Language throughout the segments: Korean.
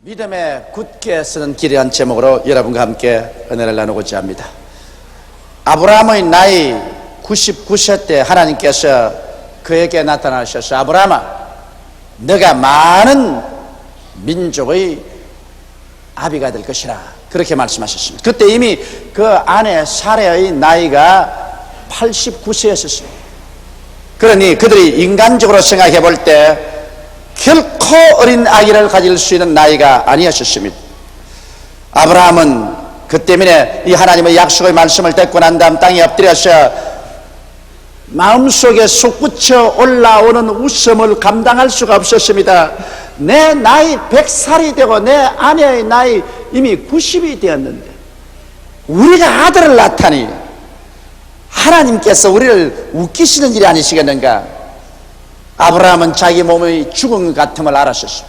믿음에 굳게 서는 길이란 제목으로 여러분과 함께 은혜를 나누고자 합니다. 아브라함의 나이 99세 때 하나님께서 그에게 나타나셔서 아브라함아, 너가 많은 민족의 아비가 될 것이라 그렇게 말씀하셨습니다. 그때 이미 그 아내 사레의 나이가 89세였었습니다. 그러니 그들이 인간적으로 생각해 볼 때 결코 어린 아기를 가질 수 있는 나이가 아니었습니다. 아브라함은 그 때문에 이 하나님의 약속의 말씀을 듣고 난 다음 땅에 엎드려서 마음속에 솟구쳐 올라오는 웃음을 감당할 수가 없었습니다. 내 나이 100살이 되고 내 아내의 나이 이미 90이 되었는데 우리가 아들을 낳다니 하나님께서 우리를 웃기시는 일이 아니시겠는가? 아브라함은 자기 몸의 죽음 같음을 알았었습니다.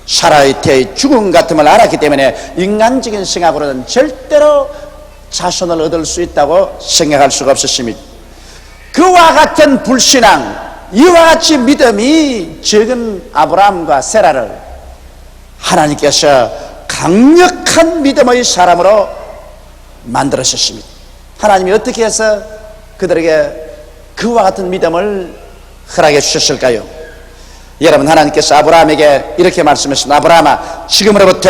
사라의 태의 죽음 같음을 알았기 때문에 인간적인 생각으로는 절대로 자손을 얻을 수 있다고 생각할 수가 없었습니다. 그와 같은 불신앙, 이와 같이 믿음이 적은 아브라함과 세라를 하나님께서 강력한 믿음의 사람으로 만들으셨습니다. 하나님이 어떻게 해서 그들에게 그와 같은 믿음을 허락해 주셨을까요? 여러분, 하나님께서 아브라함에게 이렇게 말씀하셨습니다. 아브라함아, 지금으로부터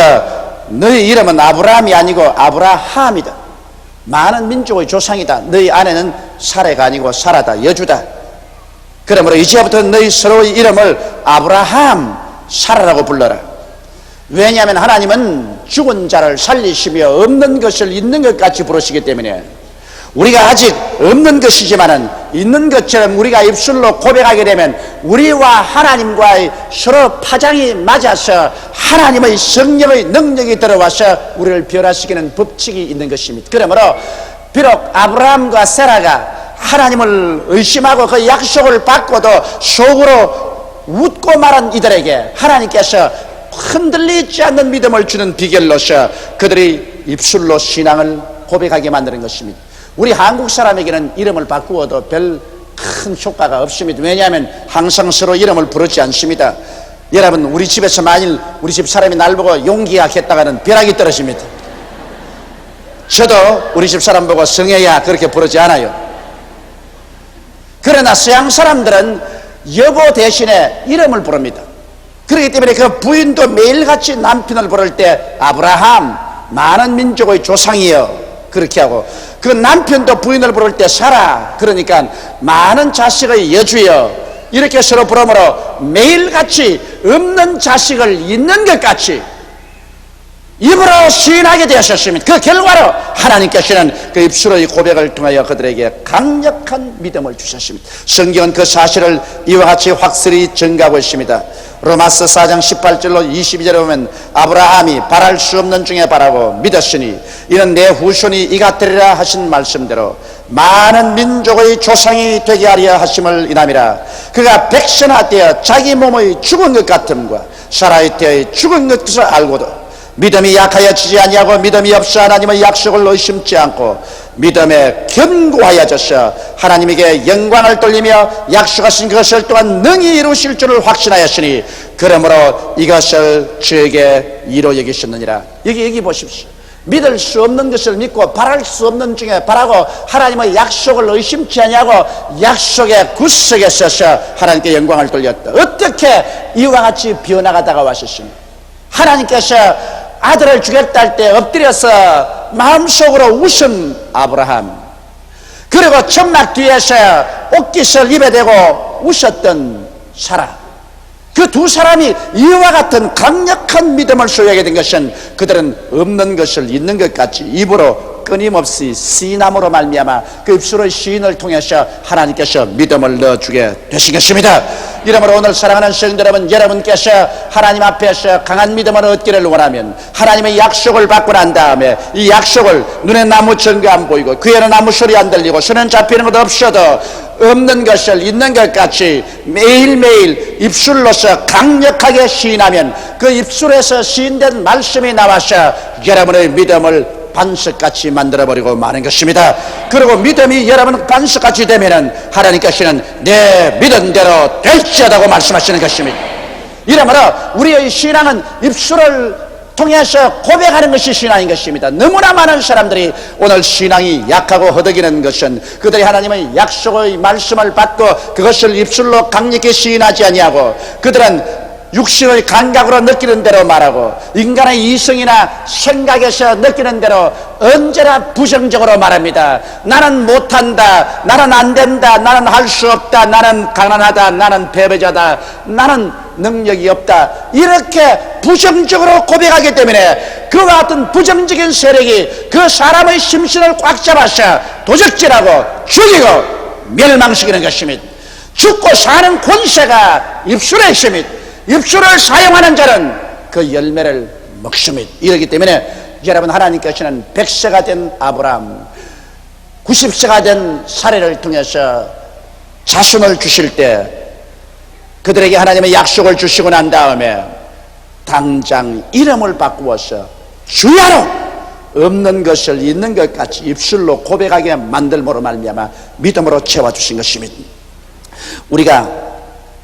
너희 이름은 아브라함이 아니고 아브라함이다. 많은 민족의 조상이다. 너희 아내는 사레가 아니고 사라다, 여주다. 그러므로 이제부터 너희 서로의 이름을 아브라함, 사라라고 불러라. 왜냐하면 하나님은 죽은 자를 살리시며 없는 것을 있는 것 같이 부르시기 때문에 우리가 아직 없는 것이지만은 있는 것처럼 우리가 입술로 고백하게 되면 우리와 하나님과의 서로 파장이 맞아서 하나님의 성령의 능력이 들어와서 우리를 변화시키는 법칙이 있는 것입니다. 그러므로 비록 아브라함과 세라가 하나님을 의심하고 그 약속을 받고도 속으로 웃고 말한 이들에게 하나님께서 흔들리지 않는 믿음을 주는 비결로서 그들이 입술로 신앙을 고백하게 만드는 것입니다. 우리 한국 사람에게는 이름을 바꾸어도 별 큰 효과가 없습니다. 왜냐하면 항상 서로 이름을 부르지 않습니다. 여러분, 우리 집에서 만일 우리 집 사람이 날 보고 용기야 했다가는 벼락이 떨어집니다. 저도 우리 집 사람 보고 성혜야 그렇게 부르지 않아요. 그러나 서양 사람들은 여보 대신에 이름을 부릅니다. 그렇기 때문에 그 부인도 매일같이 남편을 부를 때 아브라함, 많은 민족의 조상이여 그렇게 하고, 그 남편도 부인을 부를 때 사라, 그러니까 많은 자식의 여주여 이렇게 서로 부르므로 매일같이 없는 자식을 있는 것 같이 입으로 시인하게 되었습니다. 그 결과로 하나님께서는 그 입술의 고백을 통하여 그들에게 강력한 믿음을 주셨습니다. 성경은 그 사실을 이와 같이 확실히 증가하고 있습니다. 로마서 4장 18절로 22절에 보면 아브라함이 바랄 수 없는 중에 바라고 믿었으니 이는 내 후손이 이가 되리라 하신 말씀대로 많은 민족의 조상이 되게 하려 하심을 인함이라. 그가 백선화되어 자기 몸의 죽은 것 같음과 사라의 때의 죽은 것을 알고도 믿음이 약하여지지 아니하고 믿음이 없어 하나님의 약속을 의심치 않고 믿음에 견고하여져서 하나님에게 영광을 돌리며 약속하신 것을 또한 능히 이루실 줄을 확신하였으니 그러므로 이것을 저에게 이로 여기셨느니라. 여기 보십시오. 믿을 수 없는 것을 믿고 바랄 수 없는 중에 바라고 하나님의 약속을 의심치 아니하고 약속의 구석에 서서 하나님께 영광을 돌렸다. 어떻게 이와 같이 변화가 다가왔습니까? 하나님께서 아들을 주겠다 할 때 엎드려서 마음속으로 웃은 아브라함, 그리고 천막 뒤에서 옷깃을 입에 대고 웃었던 사라, 그 두 사람이 이와 같은 강력한 믿음을 소유하게 된 것은 그들은 없는 것을 있는 것 같이 입으로 끊임없이 시인함으로 말미암아 그 입술의 시인을 통해서 하나님께서 믿음을 넣어주게 되신 것입니다. 이러므로 오늘 사랑하는 성도 여러분, 여러분께서 하나님 앞에서 강한 믿음을 얻기를 원하면 하나님의 약속을 받고 난 다음에 이 약속을 눈에 나무 증거 안 보이고 귀에는 아무 소리 안 들리고 손은 잡히는 것 없어도 없는 것을 있는 것 같이 매일매일 입술로서 강력하게 시인하면 그 입술에서 시인된 말씀이 나와서 여러분의 믿음을 반석같이 만들어버리고 마는 것입니다. 그리고 믿음이 여러분 반석같이 되면은 하나님께서는 내 믿은 대로 될지어다고 말씀하시는 것입니다. 이러므로 우리의 신앙은 입술을 통해서 고백하는 것이 신앙인 것입니다. 너무나 많은 사람들이 오늘 신앙이 약하고 허덕이는 것은 그들이 하나님의 약속의 말씀을 받고 그것을 입술로 강력히 시인하지 아니하고 그들은 육신의 감각으로 느끼는 대로 말하고 인간의 이성이나 생각에서 느끼는 대로 언제나 부정적으로 말합니다. 나는 못한다, 나는 안된다, 나는 할 수 없다, 나는 가난하다, 나는 패배자다, 나는 능력이 없다, 이렇게 부정적으로 고백하기 때문에 그와 같은 부정적인 세력이 그 사람의 심신을 꽉 잡아서 도적질하고 죽이고 멸망시키는 것입니다. 죽고 사는 권세가 입술에 있습니다. 입술을 사용하는 자는 그 열매를 먹습니다. 이러기 때문에 여러분, 하나님께서는 100세가 된 아브라함, 90세가 된 사례를 통해서 자손을 주실 때 그들에게 하나님의 약속을 주시고 난 다음에 당장 이름을 바꾸어서 주야로 없는 것을 있는 것 같이 입술로 고백하게 만들므로 말미암아 믿음으로 채워주신 것입니다. 우리가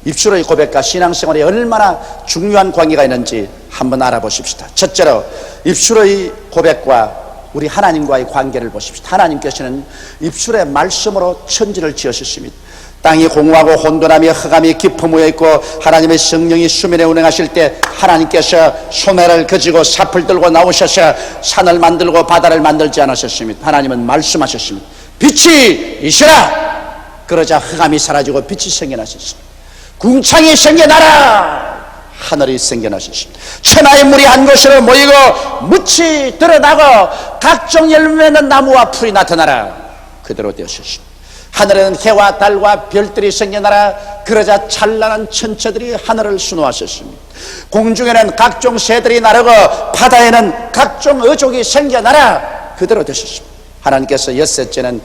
입술의 고백과 신앙생활에 얼마나 중요한 관계가 있는지 한번 알아보십시다. 첫째로 입술의 고백과 우리 하나님과의 관계를 보십시다. 하나님께서는 입술의 말씀으로 천지를 지으셨습니다. 땅이 공허하고 혼돈하며 흑암이 깊어무여 있고 하나님의 성령이 수면에 운행하실 때 하나님께서 소매를 그지고 삽을 들고 나오셔서 산을 만들고 바다를 만들지 않으셨습니다. 하나님은 말씀하셨습니다. 빛이 있으라. 그러자 흑암이 사라지고 빛이 생겨나셨습니다. 궁창이 생겨나라. 하늘이 생겨나셨습니다. 천하의 물이 한 곳으로 모이고 묻이 드러나고 각종 열매 맺는 나무와 풀이 나타나라. 그대로 되었습니다. 하늘에는 해와 달과 별들이 생겨나라. 그러자 찬란한 천체들이 하늘을 수놓았었습니다. 공중에는 각종 새들이 나르고 바다에는 각종 어족이 생겨나라. 그대로 되셨습니다. 하나님께서 엿새째는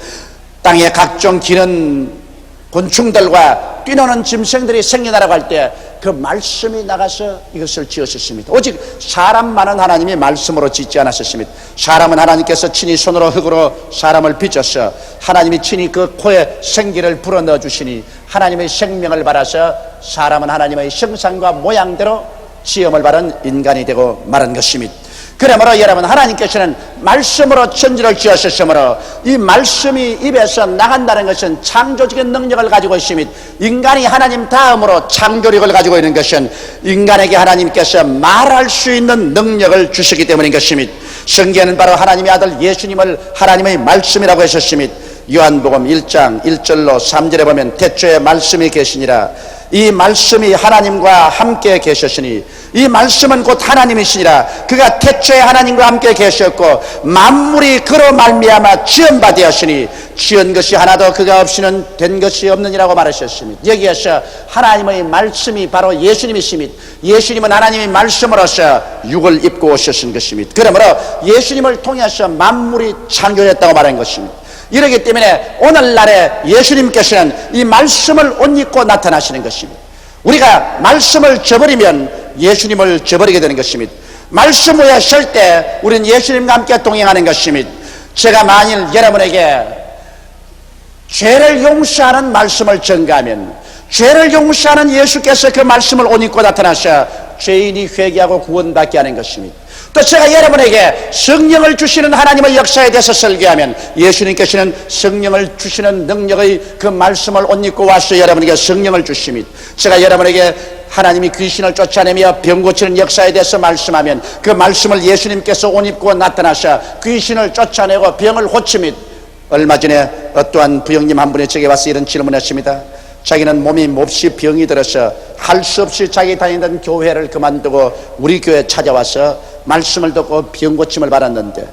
땅에 각종 기는 곤충들과 뛰노는 짐승들이 생겨나라고 할 때 그 말씀이 나가서 이것을 지으셨습니다. 오직 사람만은 하나님이 말씀으로 짓지 않았습니다. 사람은 하나님께서 친히 손으로 흙으로 사람을 빚어서 하나님이 친히 그 코에 생기를 불어넣어 주시니 하나님의 생명을 받아서 사람은 하나님의 형상과 모양대로 지음을 받은 인간이 되고 말한 것입니다. 그러므로 여러분, 하나님께서는 말씀으로 천지를 지으셨으므로 이 말씀이 입에서 나간다는 것은 창조적인 능력을 가지고 있습니다. 인간이 하나님 다음으로 창조력을 가지고 있는 것은 인간에게 하나님께서 말할 수 있는 능력을 주시기 때문인 것입니다. 성경에는 바로 하나님의 아들 예수님을 하나님의 말씀이라고 하셨습니다. 요한복음 1장 1절로 3절에 보면 태초에 말씀이 계시니라. 이 말씀이 하나님과 함께 계셨으니 이 말씀은 곧 하나님이시니라. 그가 태초에 하나님과 함께 계셨고 만물이 그로 말미암아 지은 바 되었으니 지은 것이 하나도 그가 없이는 된 것이 없느니라고 말하셨습니다. 여기에서 하나님의 말씀이 바로 예수님이십니다. 예수님은 하나님의 말씀으로서 육을 입고 오셨은 것입니다. 그러므로 예수님을 통해서 만물이 창조됐다고 말한 것입니다. 이러기 때문에 오늘날에 예수님께서는 이 말씀을 옷 입고 나타나시는 것입니다. 우리가 말씀을 저버리면 예수님을 저버리게 되는 것입니다. 말씀 위에 설 때 우리는 예수님과 함께 동행하는 것입니다. 제가 만일 여러분에게 죄를 용서하는 말씀을 전가하면 죄를 용서하는 예수께서 그 말씀을 옷 입고 나타나셔 죄인이 회개하고 구원받게 하는 것입니다. 또 제가 여러분에게 성령을 주시는 하나님의 역사에 대해서 설교하면 예수님께서는 성령을 주시는 능력의 그 말씀을 옷 입고 와서 여러분에게 성령을 주십니다. 제가 여러분에게 하나님이 귀신을 쫓아내며 병 고치는 역사에 대해서 말씀하면 그 말씀을 예수님께서 옷 입고 나타나셔 귀신을 쫓아내고 병을 고칩니다. 얼마 전에 어떠한 부형님 한 분이 제게 와서 이런 질문을 했습니다. 자기는 몸이 몹시 병이 들어서 할 수 없이 자기 다니던 교회를 그만두고 우리 교회에 찾아와서 말씀을 듣고 병 고침을 받았는데,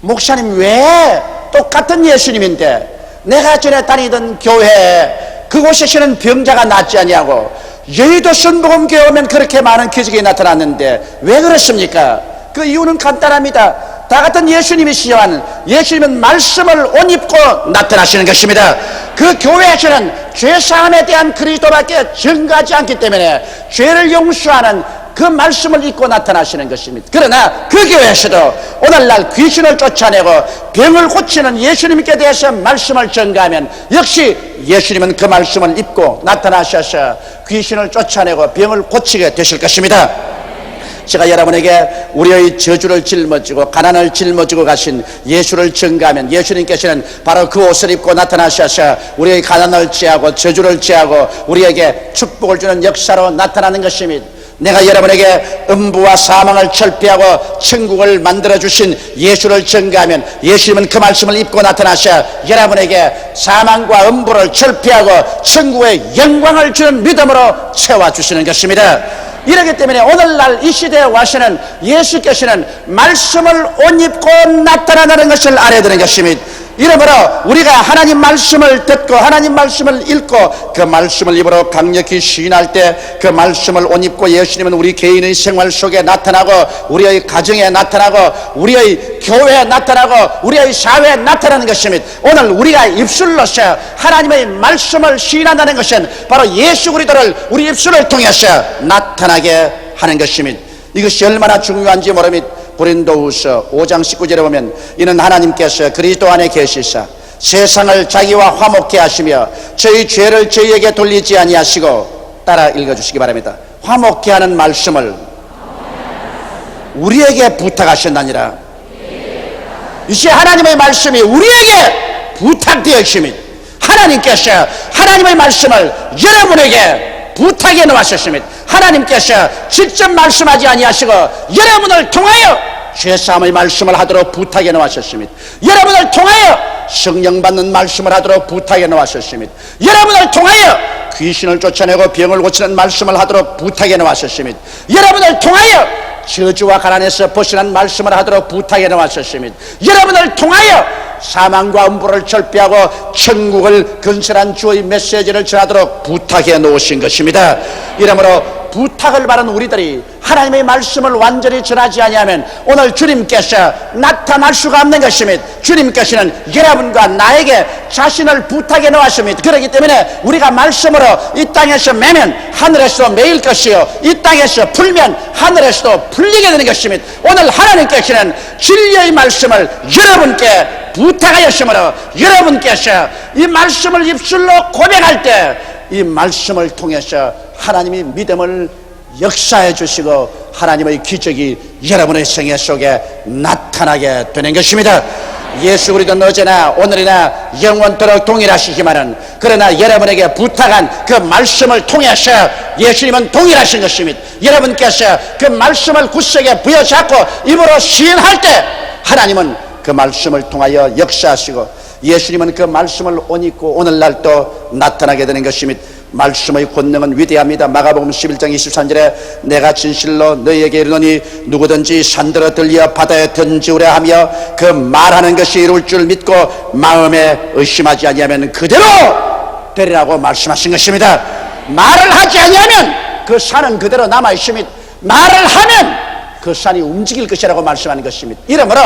목사님, 왜 똑같은 예수님인데 내가 전에 다니던 교회 그곳에서는 병자가 낫지 아니하고 여의도 순복음교회 오면 그렇게 많은 기적이 나타났는데 왜 그렇습니까? 그 이유는 간단합니다. 다 같은 예수님이시지만 예수님은 말씀을 옷 입고 나타나시는 것입니다. 그 교회에서는 죄사함에 대한 그리스도밖에 증거하지 않기 때문에 죄를 용서하는 그 말씀을 입고 나타나시는 것입니다. 그러나 그 교회에서도 오늘날 귀신을 쫓아내고 병을 고치는 예수님께 대해서 말씀을 전가하면 역시 예수님은 그 말씀을 입고 나타나셔서 귀신을 쫓아내고 병을 고치게 되실 것입니다. 제가 여러분에게 우리의 저주를 짊어지고 가난을 짊어지고 가신 예수를 증거하면 예수님께서는 바로 그 옷을 입고 나타나셔서 우리의 가난을 제하고 저주를 제하고 우리에게 축복을 주는 역사로 나타나는 것입니다. 내가 여러분에게 음부와 사망을 철폐하고 천국을 만들어주신 예수를 증거하면 예수님은 그 말씀을 입고 나타나셔 여러분에게 사망과 음부를 철폐하고 천국의 영광을 주는 믿음으로 채워주시는 것입니다. 이렇기 때문에 오늘날 이 시대에 와서는 예수께서는 말씀을 옷 입고 나타나는 것을 알아야 되는 것입니다. 이러므로 우리가 하나님 말씀을 듣고 하나님 말씀을 읽고 그 말씀을 입으로 강력히 시인할 때 그 말씀을 옷 입고 예수님은 우리 개인의 생활 속에 나타나고 우리의 가정에 나타나고 우리의 교회에 나타나고 우리의 사회에 나타나는 것입니다. 오늘 우리가 입술로서 하나님의 말씀을 시인한다는 것은 바로 예수 그리스도를 우리 입술을 통해서 나타나게 하는 것입니다. 이것이 얼마나 중요한지 모릅니다. 고린도후서 5장 19절에 보면 이는 하나님께서 그리스도 안에 계시사 세상을 자기와 화목케 하시며 저희 죄를 저희에게 돌리지 아니하시고 따라 읽어주시기 바랍니다. 화목케 하는 말씀을 우리에게 부탁하셨나니라. 이제 하나님의 말씀이 우리에게 부탁되어 있습니다. 하나님께서 하나님의 말씀을 여러분에게 부탁해 놓으셨습니다. 하나님께서 직접 말씀하지 아니하시고 여러분을 통하여 죄사함의 말씀을 하도록 부탁해 놓으셨습니다. 여러분을 통하여 성령 받는 말씀을 하도록 부탁해 놓으셨습니다. 여러분을 통하여 귀신을 쫓아내고 병을 고치는 말씀을 하도록 부탁해 놓으셨습니다. 여러분을 통하여 저주와 가난에서 벗어난 말씀을 하도록 부탁해 놓으셨습니다. 여러분을 통하여 사망과 음부를 철폐하고 천국을 건설한 주의 메시지를 전하도록 부탁해 놓으신 것입니다. 이러므로 부탁을 받은 우리들이 하나님의 말씀을 완전히 전하지 아니하면 오늘 주님께서 나타날 수가 없는 것입니다. 주님께서는 여러분과 나에게 자신을 부탁해 놓았습니다. 그렇기 때문에 우리가 말씀으로 이 땅에서 매면 하늘에서도 매일 것이요 이 땅에서 풀면 하늘에서도 풀리게 되는 것입니다. 오늘 하나님께서는 진리의 말씀을 여러분께 부탁하였으므로 여러분께서 이 말씀을 입술로 고백할 때 이 말씀을 통해서 하나님이 믿음을 역사해 주시고 하나님의 기적이 여러분의 생애 속에 나타나게 되는 것입니다. 예수 그리스도는 어제나 오늘이나 영원토록 동일하시지만은 그러나 여러분에게 부탁한 그 말씀을 통해서 예수님은 동일하신 것입니다. 여러분께서 그 말씀을 굳세게 부여잡고 입으로 시인할 때 하나님은 그 말씀을 통하여 역사하시고 예수님은 그 말씀을 옷 입고 오늘날 또 나타나게 되는 것입니다. 말씀의 권능은 위대합니다. 마가복음 11장 23절에 내가 진실로 너희에게 이르노니 누구든지 산들어 들려 바다에 던지우려 하며 그 말하는 것이 이룰 줄 믿고 마음에 의심하지 아니하면 그대로 되리라고 말씀하신 것입니다. 말을 하지 아니하면 그 산은 그대로 남아 있습니다. 말을 하면 그 산이 움직일 것이라고 말씀하는 것입니다. 이러므로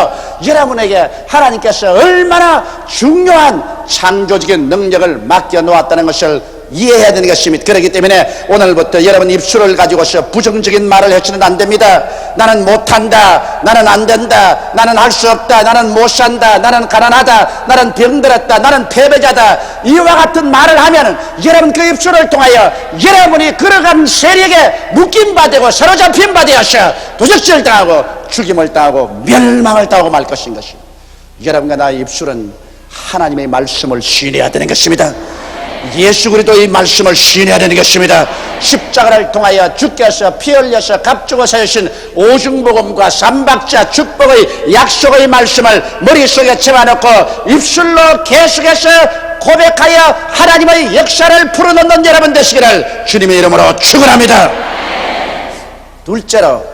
여러분에게 하나님께서 얼마나 중요한 창조적인 능력을 맡겨 놓았다는 것을 이해해야 되는 것입니다. 그렇기 때문에 오늘부터 여러분 입술을 가지고서 부정적인 말을 해서는 안 됩니다. 나는 못한다, 나는 안 된다, 나는 할 수 없다, 나는 못 산다, 나는 가난하다, 나는 병들었다, 나는 패배자다, 이와 같은 말을 하면 여러분 그 입술을 통하여 여러분이 걸어간 세력에 묶임바 되고 사로잡힌 바 되어서 도적질을 당하고 죽임을 당하고 멸망을 당하고 말 것인 것입니다. 여러분과 나의 입술은 하나님의 말씀을 신뢰해야 되는 것입니다. 예수 그리스도의 말씀을 신뢰해야 되는 것입니다. 십자가를 통하여 주께서 피 흘려서 값주고 사주신 오중복음과 삼박자 축복의 약속의 말씀을 머릿속에 채워놓고 입술로 계속해서 고백하여 하나님의 역사를 풀어놓는 여러분 되시기를 주님의 이름으로 축원합니다. 둘째로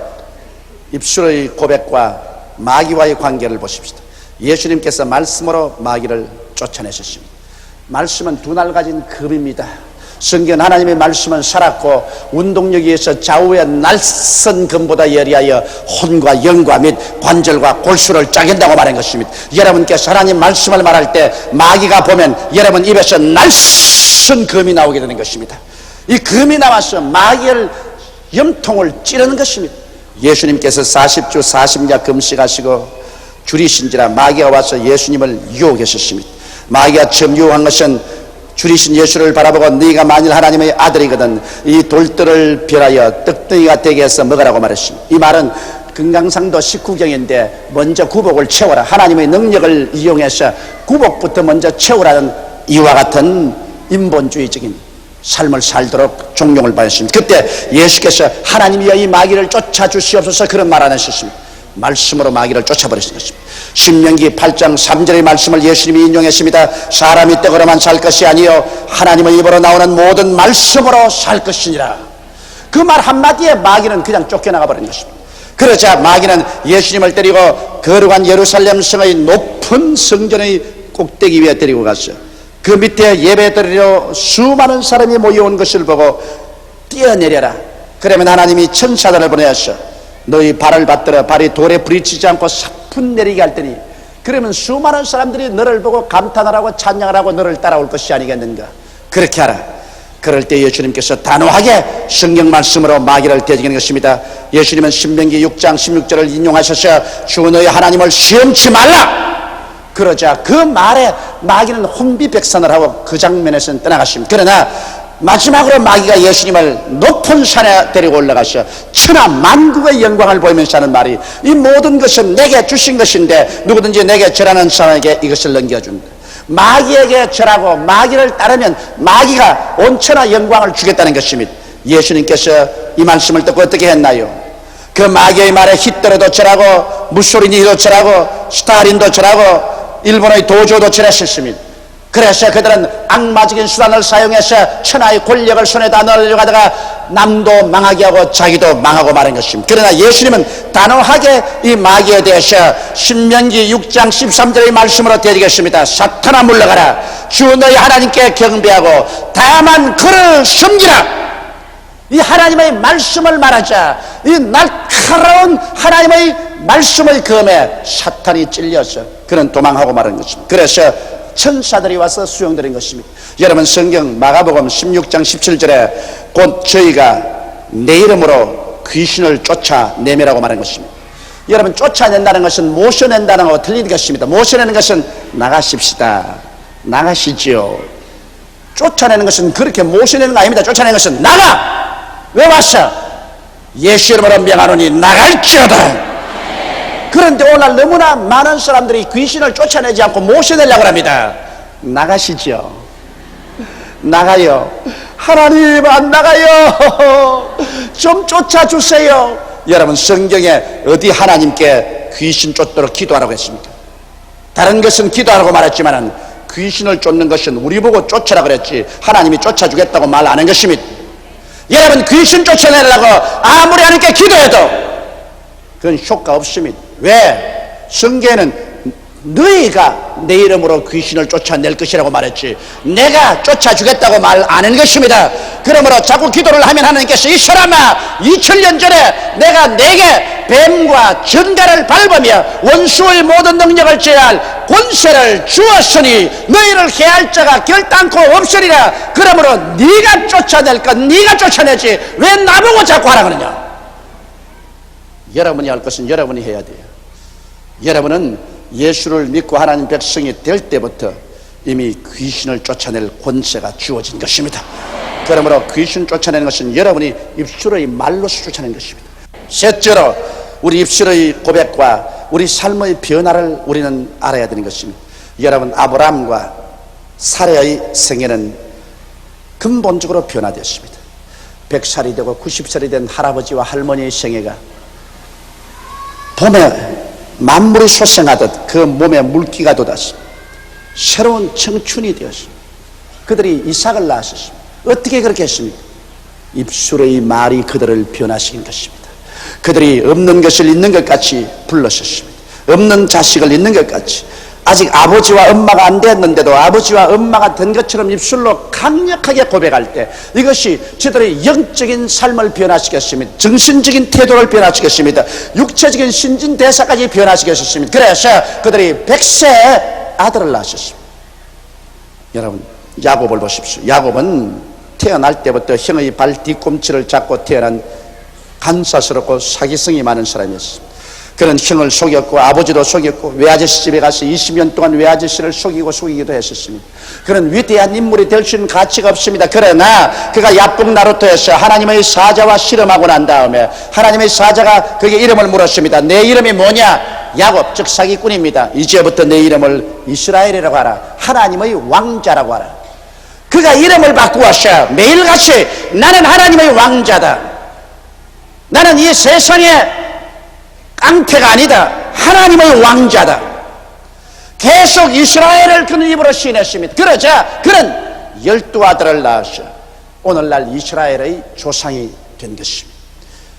입술의 고백과 마귀와의 관계를 보십시다. 예수님께서 말씀으로 마귀를 쫓아내셨습니다. 말씀은 두 날 가진 금입니다. 성경 하나님의 말씀은 살았고 운동력에 의해서 좌우의 날선 금보다 예리하여 혼과 영과 및 관절과 골수를 짜긴다고 말한 것입니다. 여러분께서 하나님 말씀을 말할 때 마귀가 보면 여러분 입에서 날선 금이 나오게 되는 것입니다. 이 금이 나와서 마귀의 염통을 찌르는 것입니다. 예수님께서 40주 40야 금식하시고 줄이신지라 마귀가 와서 예수님을 유혹했습니다. 마귀가 처음 유혹한 것은 줄이신 예수를 바라보고 네가 만일 하나님의 아들이거든 이 돌들을 별하여 떡덩이가 되게 해서 먹으라고 말했습니다. 이 말은 금강산도 19경인데 먼저 구복을 채워라, 하나님의 능력을 이용해서 구복부터 먼저 채우라는 이와 같은 인본주의적인 삶을 살도록 종용을 받았습니다. 그때 예수께서 하나님이여 이 마귀를 쫓아주시옵소서 그런 말 안 하셨습니다. 말씀으로 마귀를 쫓아버리신 것입니다. 신명기 8장 3절의 말씀을 예수님이 인용했습니다. 사람이 떡으로만 살 것이 아니요 하나님의 입으로 나오는 모든 말씀으로 살 것이니라. 그 말 한마디에 마귀는 그냥 쫓겨나가 버린 것입니다. 그러자 마귀는 예수님을 데리고 거룩한 예루살렘 성의 높은 성전의 꼭대기 위에 데리고 갔어요. 그 밑에 예배드리러 수많은 사람이 모여온 것을 보고 뛰어내려라. 그러면 하나님이 천사들을 보내었어. 너희 발을 받들어 발이 돌에 부딪히지 않고 사뿐 내리게 할 테니 그러면 수많은 사람들이 너를 보고 감탄을 하고 찬양을 하고 너를 따라올 것이 아니겠는가. 그렇게 하라. 그럴 때 예수님께서 단호하게 성경 말씀으로 마귀를 대적하는 것입니다. 예수님은 신명기 6장 16절을 인용하셔서 주 너희 하나님을 시험치 말라. 그러자 그 말에 마귀는 혼비백산을 하고 그 장면에서는 떠나갔습니다. 그러나 마지막으로 마귀가 예수님을 높은 산에 데리고 올라가서 천하 만국의 영광을 보이면서 하는 말이 이 모든 것은 내게 주신 것인데 누구든지 내게 절하는 사람에게 이것을 넘겨준다. 마귀에게 절하고 마귀를 따르면 마귀가 온 천하 영광을 주겠다는 것입니다. 예수님께서 이 말씀을 듣고 어떻게 했나요? 그 마귀의 말에 히틀러도 절하고 무소리니도 절하고 스탈린도 절하고 일본의 도조도 절했습니다. 그래서 그들은 악마적인 수단을 사용해서 천하의 권력을 손에다 넣으려고 하다가 남도 망하게 하고 자기도 망하고 마는 것입니다. 그러나 예수님은 단호하게 이 마귀에 대해서 신명기 6장 13절의 말씀으로 대적했습니다. 사탄아 물러가라. 주 너희 하나님께 경배하고 다만 그를 섬기라. 이 하나님의 말씀을 말하자 이 날카로운 하나님의 말씀의 검에 사탄이 찔려서 그는 도망하고 마는 것입니다. 그래서 천사들이 와서 수용드린 것입니다. 여러분 성경 마가복음 16장 17절에 곧 저희가 내 이름으로 귀신을 쫓아내매라고 말한 것입니다. 여러분 쫓아낸다는 것은 모셔낸다는 것과 틀린 것입니다. 모셔내는 것은 나가십시다, 나가시지요. 쫓아내는 것은 그렇게 모셔내는 거 아닙니다. 쫓아내는 것은 나가. 왜 왔어? 예수 이름으로 명하노니 나갈지어다. 그런데 오늘 너무나 많은 사람들이 귀신을 쫓아내지 않고 모셔내려고 합니다. 나가시죠. 나가요. 하나님 안 나가요. 좀 쫓아주세요. 여러분 성경에 어디 하나님께 귀신 쫓도록 기도하라고 했습니까? 다른 것은 기도하라고 말했지만 귀신을 쫓는 것은 우리 보고 쫓아라 그랬지 하나님이 쫓아주겠다고 말 안 한 것입니다. 여러분 귀신 쫓아내려고 아무리 하나님께 기도해도 그건 효과 없습니다. 왜? 성경에는 너희가 내 이름으로 귀신을 쫓아낼 것이라고 말했지 내가 쫓아주겠다고 말 안 한 것입니다. 그러므로 자꾸 기도를 하면 하나님께서 이 사람아 2000년 전에 내가 내게 뱀과 전갈을 밟으며 원수의 모든 능력을 제할 권세를 주었으니 너희를 해할 자가 결단코 없으리라. 그러므로 네가 쫓아낼 건 네가 쫓아내지 왜 나보고 자꾸 하라 그러냐. 여러분이 할 것은 여러분이 해야 돼요. 여러분은 예수를 믿고 하나님 백성이 될 때부터 이미 귀신을 쫓아낼 권세가 주어진 것입니다. 그러므로 귀신 쫓아내는 것은 여러분이 입술의 말로서 쫓아내는 것입니다. 셋째로 우리 입술의 고백과 우리 삶의 변화를 우리는 알아야 되는 것입니다. 여러분 아브라함과 사라의 생애는 근본적으로 변화되었습니다. 100살이 되고 90살이 된 할아버지와 할머니의 생애가 봄에 만물이 솟생하듯 그 몸에 물기가 돋았습니다. 새로운 청춘이 되었습니다. 그들이 이삭을 낳았습니다. 어떻게 그렇게 했습니까? 입술의 말이 그들을 변화시킨 것입니다. 그들이 없는 것을 있는 것 같이 불렀었습니다. 없는 자식을 있는 것 같이 아직 아버지와 엄마가 안 됐는데도 아버지와 엄마가 된 것처럼 입술로 강력하게 고백할 때 이것이 저들의 영적인 삶을 변화시켰습니다. 정신적인 태도를 변화시켰습니다. 육체적인 신진대사까지 변화시켰습니다. 그래서 그들이 100세 아들을 낳았습니다. 여러분 야곱을 보십시오. 야곱은 태어날 때부터 형의 발 뒤꿈치를 잡고 태어난 간사스럽고 사기성이 많은 사람이었습니다. 그는 형을 속였고 아버지도 속였고 외아저씨 집에 가서 20년 동안 외아저씨를 속이기도 했었습니다. 그는 위대한 인물이 될 수 있는 가치가 없습니다. 그러나 그가 야복 나루토에서 하나님의 사자와 씨름하고 난 다음에 하나님의 사자가 그에게 이름을 물었습니다. 내 이름이 뭐냐? 야곱, 즉 사기꾼입니다. 이제부터 내 이름을 이스라엘이라고 하라. 하나님의 왕자라고 하라. 그가 이름을 바꾸었어요. 매일같이 나는 하나님의 왕자다. 나는 이 세상에 깡패가 아니다. 하나님의 왕자다. 계속 이스라엘을 그는 입으로 시인했습니다. 그러자 그는 12아들을 낳았어. 오늘날 이스라엘의 조상이 된 것입니다.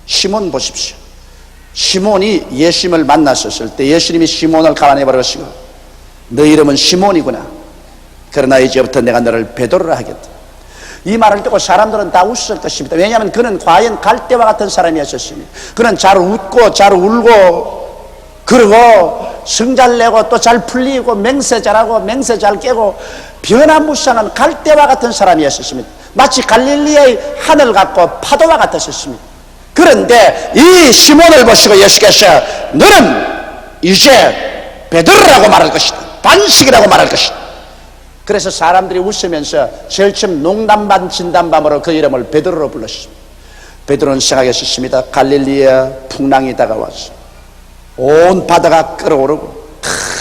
시몬 보십시오. 시몬이 예수님을 만났었을 때 예수님이 시몬을 가만히 버리시고 너 이름은 시몬이구나. 그러나 이제부터 내가 너를 베드로라 하겠다. 이 말을 듣고 사람들은 다 웃을 것입니다. 왜냐하면 그는 과연 갈대와 같은 사람이었습니다. 그는 잘 웃고 잘 울고 그리고 성 잘 내고 또 잘 풀리고 맹세 잘하고 맹세 잘 깨고 변화무쌍한 갈대와 같은 사람이었습니다. 마치 갈릴리의 하늘 같고 파도와 같았습니다. 그런데 이 시몬을 보시고 예수께서 너는 이제 베드로라고 말할 것이다. 반식이라고 말할 것이다. 그래서 사람들이 웃으면서 제일 처음 농담반 진담반으로 그 이름을 베드로로 불렀습니다. 베드로는 생각했습니다. 갈릴리에 풍랑이 다가와서 온 바다가 끓어오르고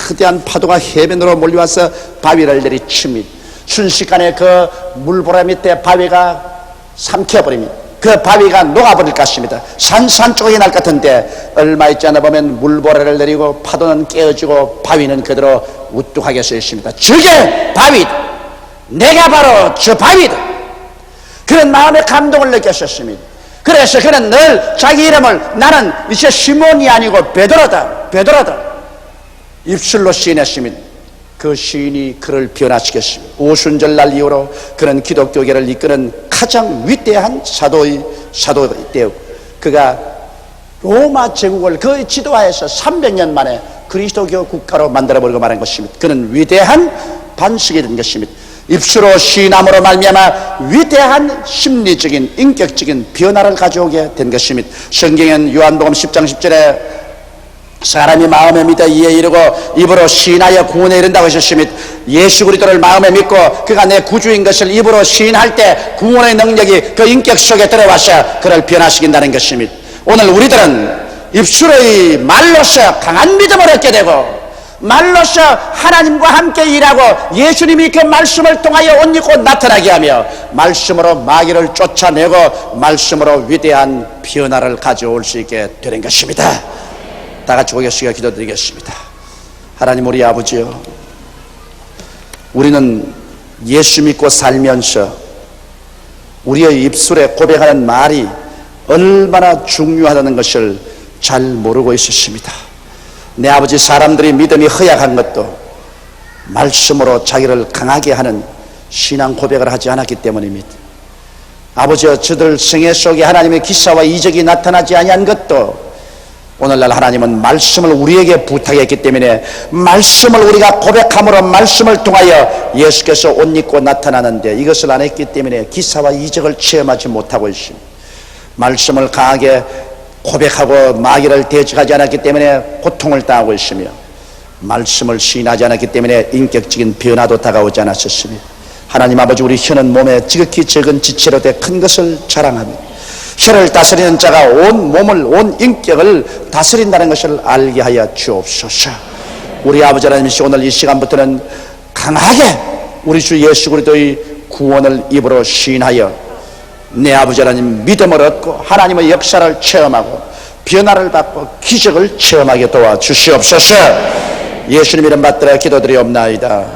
거대한 파도가 해변으로 몰려와서 바위를 내리칩니다. 순식간에 그 물보라 밑에 바위가 삼켜버립니다. 그 바위가 녹아버릴 것 같습니다. 산산조각이 날 것 같은데 얼마 있지 않아 보면 물보라를 내리고 파도는 깨어지고 바위는 그대로 우뚝하게 서 있습니다. 저게 바위다. 내가 바로 저 바위다. 그런 마음의 감동을 느꼈었습니다. 그래서 그는 늘 자기 이름을 나는 이제 시몬이 아니고 베드로다. 베드로다. 입술로 시인했습니다. 그 시인이 그를 변화시켰습니다. 오순절날 이후로 그는 기독교계를 이끄는 가장 위대한 사도의 되었고 그가 로마 제국을 그 지도하에서 300년 만에 그리스도교 국가로 만들어버리고 말한 것입니다. 그는 위대한 반석이 된 것입니다. 입술로 시인함으로 말미암아 위대한 심리적인 인격적인 변화를 가져오게 된 것입니다. 성경은 요한복음 10장 10절에 사람이 마음에 믿어 이에 이르고 입으로 시인하여 구원에 이른다고 하셨습니다. 예수 그리스도를 마음에 믿고 그가 내 구주인 것을 입으로 시인할 때 구원의 능력이 그 인격 속에 들어와서 그를 변화시킨다는 것입니다. 오늘 우리들은 입술의 말로서 강한 믿음을 얻게 되고 말로서 하나님과 함께 일하고 예수님이 그 말씀을 통하여 옷 입고 나타나게 하며 말씀으로 마귀를 쫓아내고 말씀으로 위대한 변화를 가져올 수 있게 되는 것입니다. 다 같이 고개숙여 기도드리겠습니다. 하나님 우리 아버지요, 우리는 예수 믿고 살면서 우리의 입술에 고백하는 말이 얼마나 중요하다는 것을 잘 모르고 있었습니다. 내 아버지, 사람들이 믿음이 허약한 것도 말씀으로 자기를 강하게 하는 신앙 고백을 하지 않았기 때문입니다. 아버지여, 저들 생애 속에 하나님의 기사와 이적이 나타나지 아니한 것도 오늘날 하나님은 말씀을 우리에게 부탁했기 때문에 말씀을 우리가 고백함으로 말씀을 통하여 예수께서 옷 입고 나타나는데 이것을 안 했기 때문에 기사와 이적을 체험하지 못하고 있습니다. 말씀을 강하게 고백하고 마귀를 대적하지 않았기 때문에 고통을 당하고 있으며 말씀을 시인하지 않았기 때문에 인격적인 변화도 다가오지 않았었습니다. 하나님 아버지, 우리 혀는 몸에 지극히 적은 지체로 돼 큰 것을 자랑합니다. 혀를 다스리는 자가 온 몸을, 온 인격을 다스린다는 것을 알게 하여 주옵소서. 우리 아버지 하나님, 오늘 이 시간부터는 강하게 우리 주 예수 그리스도의 구원을 입으로 시인하여 내 아버지 하나님 믿음을 얻고 하나님의 역사를 체험하고 변화를 받고 기적을 체험하게 도와주시옵소서. 예수님 이름 받들어 기도드리옵나이다.